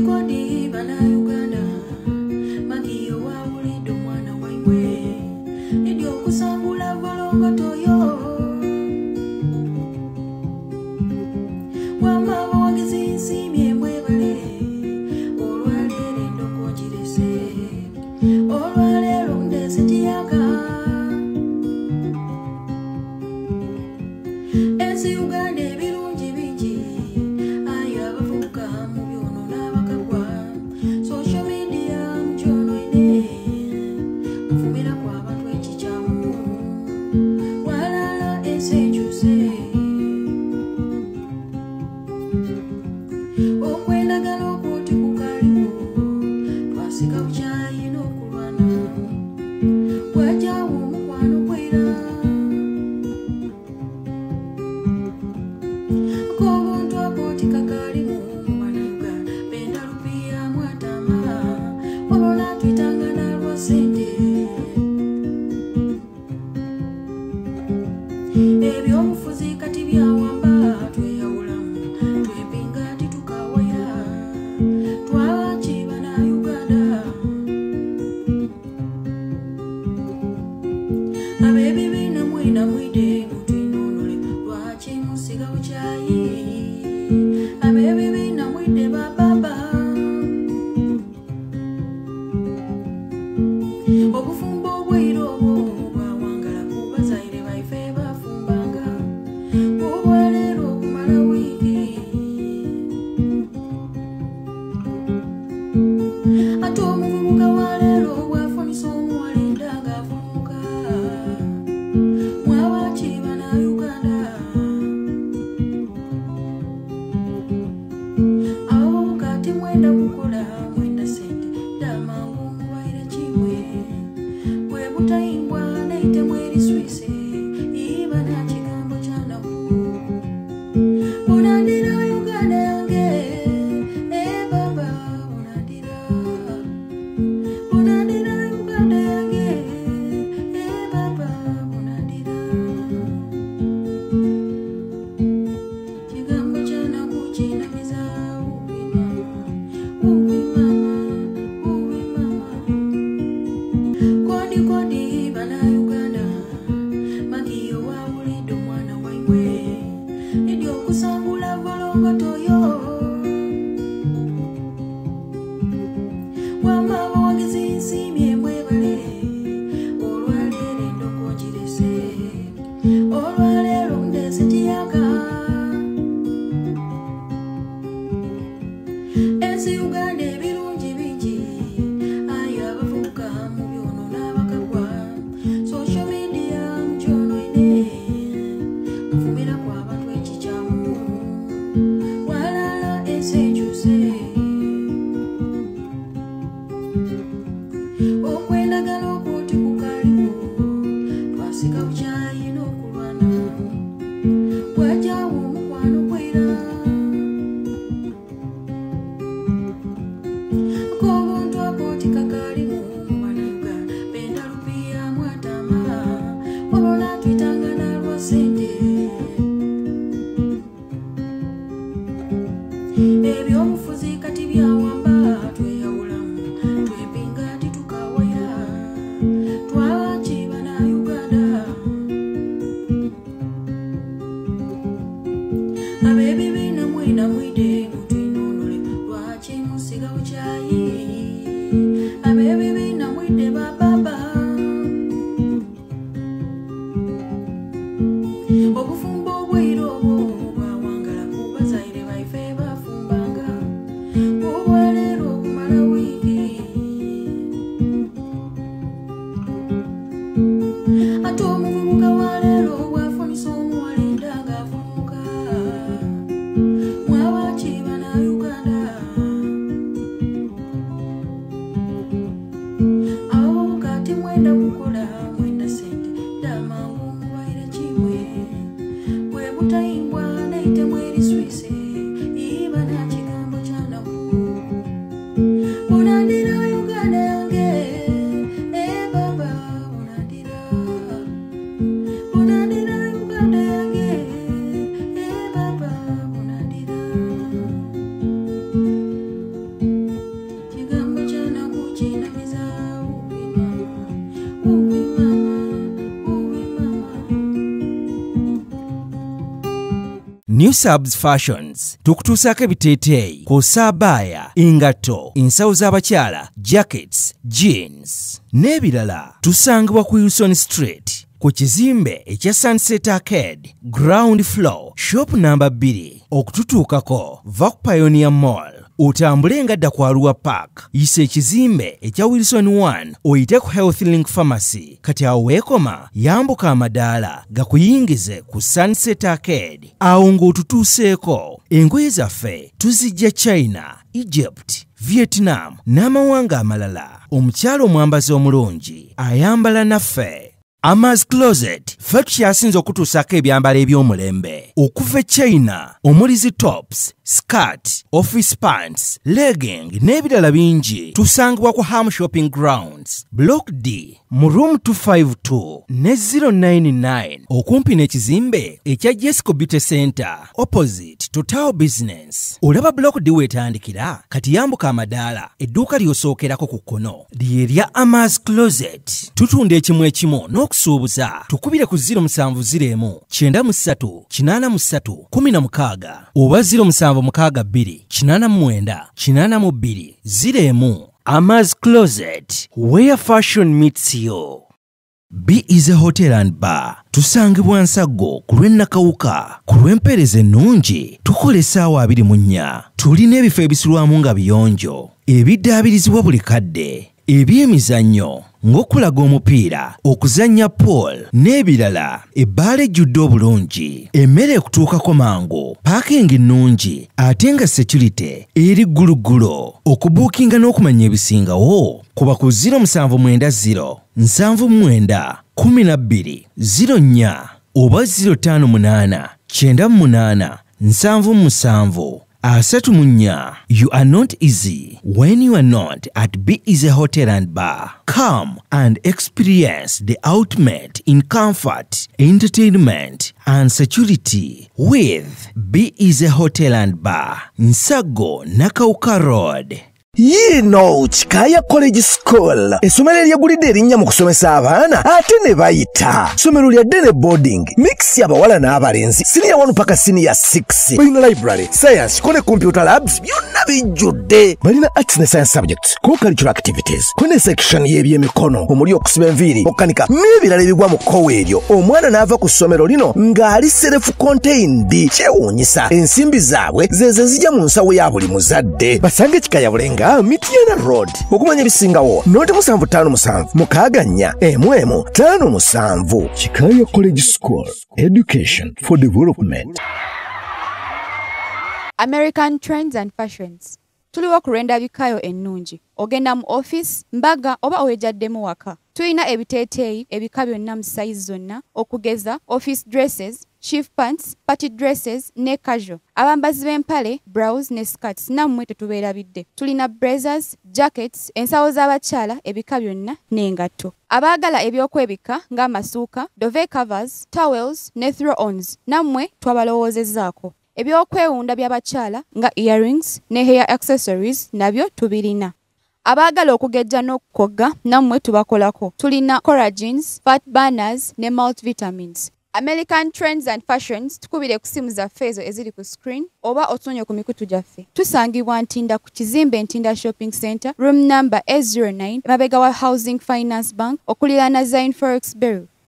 Kodi bana Uganda Magiyo wa ulido mwana waimwe Nidio kusangula volongo toyo Wama wagizi simye mwebale Olwalere ndoko jirese Olwalere ndese tiyaga Ezi Uganda ebirungi bingi Ayo abavuka mu byono n'abakagwa Social media mjono ine Mfumira kwa abantu ekichamu Walala esejuse Okwendagala okuti kukaliwo Twasika buchayi n'okulwana Bwajawo omukwano kwera Kobuntu akoti kakalimu mwana Uganda Benda lupia mwatama Wabona twitanga na lwasente Ebyobufuzi kati byawamba tweyawulamu Twepinga titukawaya Twakiba na Uganda Abebibiina mwina mwide mutwinonole Lwaki musiga buchayi Abebibiina mwide bababa Obufumbo obwiro bwawangala kubazaire baife bafumbanga Obwalero okumala wiki Ate omuvubuka walero bwafunisa omuwalenda ng'afumuka Mwabakiba na Uganda Abavubuka ati mwenda kukola mwenda sente Damangu mubaire kimwe Bwe butayimbwa naite mweri swise Iba na kigambo kyanaku Onandira Uganda yange baba onandira Onandira Uganda yange baba onandira Kigambo kyanaku kinamiza ubi mama Kodi bana Uganda New Subs Fashions tukutuusaako ebiteeteeyi kw'ossa abaya, engatto, ensawo z'abakyala, jackets, jeans n'ebirala. Tusangibwa ku Wilson Street ku kizimbe ekya Sunset Arcade ground floor shop number 2. Okututuukako va ku Pioneer Mall otambule ngadda ku Arua Park, yisa ekizimbe ekya Wilson 1 oyite ku Health Link Pharmacy. Kati awo weekoma yambuka amadaala gakuyingize ku Sunset Arcade. Awo ng'otutuuseeko. Engoye zaffe tuzijja China, Egypt, Vietnam n'amawanga amalala. Omukyala omwambazi omulungi ayambala naffe. Ama's Closet ffe tukyasinza okutuusaako ebyambalo eby'omulembe okuva China omuli zi tops, skirt, office pants, legging n'ebirala bingi. Tusangibwa ku Ham Shopping Grounds Block D mu room 252 ne 099 okumpi n'ekizimbe ekya Jesco Beauty Center opposite Total Business. Olaba Block D wetandikira kati yambuka amadaala edduuka ly'osookerako ku kkono lye lya Ama's Closet. Tutunda ekimu ekimu n'okusuubuza. Tukubire ku 0701 93 83 16 oba 0762 89 82 01. Ama's Closet, where fashion meets you. B is a hotel and bar. Tusangibwa Nsago ku lw'Ennakawuka. Ku lw'empeereza ennungi tukola essaawa 24. Tulina ebifo ebisulwamu nga biyonjo, ebiddaabirizibwa buli kadde, eby'emizannyo ng'okulaga omupiira, okuzannya pool n'ebirala. Ebbaala ejjudde obulungi, emmere ekutuukako mangu, paakingi nnungi ate nga security eri gguluggulo. Okubuukinga n'okumanya ebisingawo kuba ku 0790 79 12 04 oba 058 98 77 34. You are not easy when you are not at B Easy Hotel and Bar. Come and experience the ultimate in comfort, entertainment and security with B Easy Hotel and Bar, Nsago, Nakauka Road. Yino Chikaya College School. Essomero eryegulidde erinnya mu kusomesa abaana ate ne bayita. Ssomero lya Dene Boarding. Mix y'abawala n'abalenzi. Senior 1 paka senior 6. Balina library, science, kone computer labs byonna bijjudde. Balina arts ne science subjects, co-curricular activities. Kone section y'ebyemikono, omuli okusiba enviiri, okukanika n'ebirala ebigwa mu kkowe eryo. Omwana n'ava ku ssomero lino ng'ali self contained. Kyewuunyisa ensimbi zaabwe ze zijja mu nsawo ya buli muzadde. Basange Chikaya Bulenga Mitiana Road. Okumanya ebisingawo noti 757 mukaganya emwemu 57. Chikaya College School. Education for development. American Trends and Fashions. Tuliwo ku Lwendabikayo ennungi. Ogenda mu office, mbaga oba owejaddemu waka. Tulina ebiteeteeyi ebika byonna mu size zonna okugeza office dresses, chief pants, party dresses ne casual. Abambazi b'empale, blouse ne skirts nammwe tetubeerabidde. Tulina blazers, jackets, ensawo z'abakyala ebika byonna n'engatto. Abaagala ebyokwebika ng'amasuuka, duvet covers, towels ne throw-ons nammwe twabalowoozezzaako. Ebyokwewunda by'abakyala nga earrings ne hair accessories nabyo tubirina. Abaagala okugejja n'okukogga nammwe tubakolako. Tulina collagens, fat burners ne multivitamins. American Trends and Fashions tukubire ku simu zaffe ezo eziri ku screen oba otunye ku mikutu gyaffe. Tusangibwa Ntinda ku kizimbe Ntinda Shopping Center, room number 809, mabega wa Housing Finance Bank, okuliraana Zine Forex Bureau.